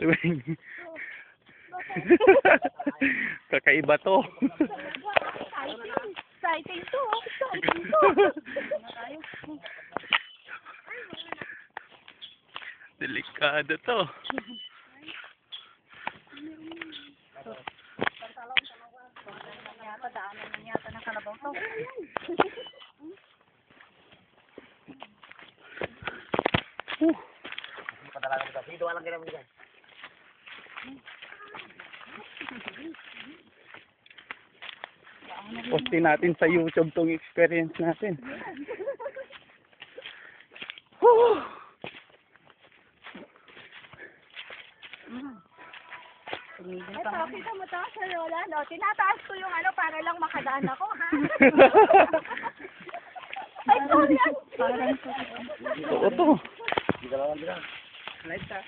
Tuwing. Kakaiba to. Exciting to. Exciting to. Delikado to. Daanan na yata ng kalabaw to. Padala mo kasi, doon lang kailangan mo dyan. Postin natin sa YouTube tong experience natin. Woo! Ito, kita mo to, Sir Roland. O, tinataas ko yung ano para lang makadaan ako, ha? Ay, sorry. Oo to. Hindi ka lang dyan. Light ka.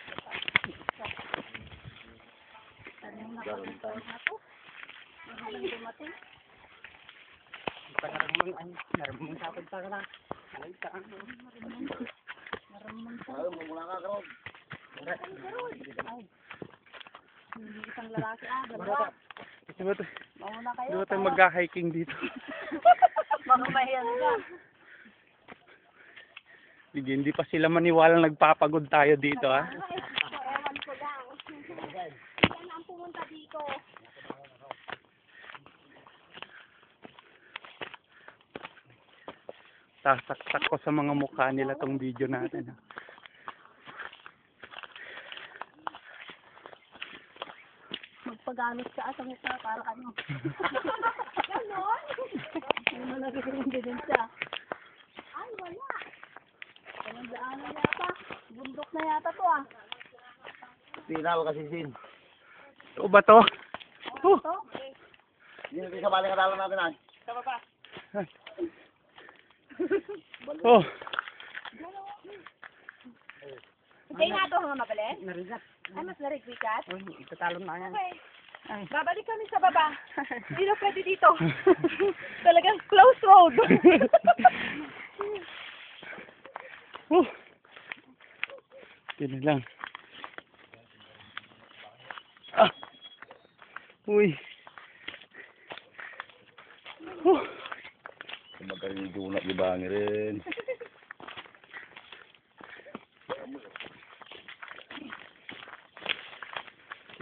Naramang sapag pa ka lang. Light ka. Mula ka, Karol. Isang lalaki, dalawa. Di ba Mauna kayo. tayo mag-hiking dito? Baka mahiyan ka. Hindi pa sila maniwala nagpapagod tayo dito, ha? Ewan ko lang. Yan ang pumunta dito. Sasaksak ko sa mga mukha nila tong video natin, ha? Magpagalos ka sa mukha para ano. Ganon? Ano mo nagiging din siya? Ay, wala. Anong daanan yata? Bundok na yata to, ah. Tinawa kasi sin. O ba to? Oh. Ito? Hindi sa balik kadalan natin ay. Oh. Hindi nga ito hanga mabalik? Narigat. Ay, mas narigwikat? Itatalon na yan. Okay. Babalik kami sa baba. Hindi na pwede dito. Talagang close road. Oh. Yun lang. Ah. Uy. Oh. Magaling dunat di bangi rin.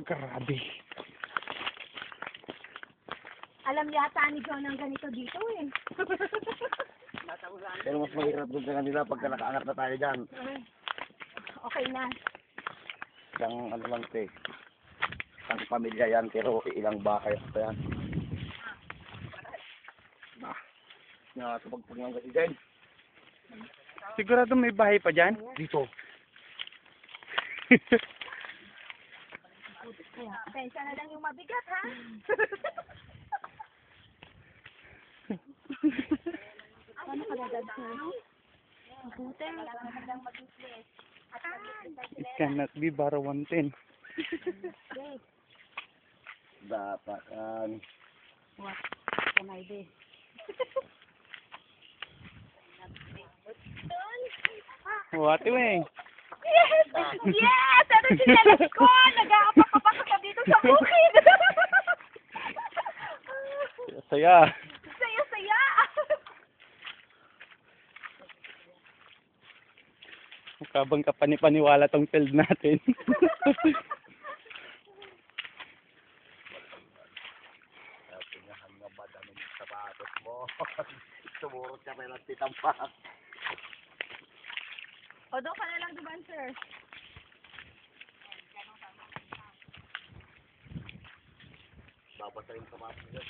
Grabe. Alam yata ni John ang ganito dito eh. Pero mas mahirap dun sa kanila pagka nakaangat na tayo dyan. Okay na. Isang ano lang te. Isang pamilya yan pero ilang bakay pa yan. Nakakapagpag ng kasi dyan. Sigurado may bahay pa dyan? Dito. Pensa na lang yung mabigat, ha? Ano ka nagad sa mabuti? It cannot be bara 110. Dapakan. What can I do? What weng? Yes! Yes! Ano sinalas ko? Nag-aapak-apak ka dito sa bukid! Saya. Saya-saya! Makabang ka panipaniwala tong field natin. Pingahan nga ba daming sapatos mo? Sumurot ka pa lang titampak. O, doon ka na lang diba, sir? Babasa yung sapatos niya.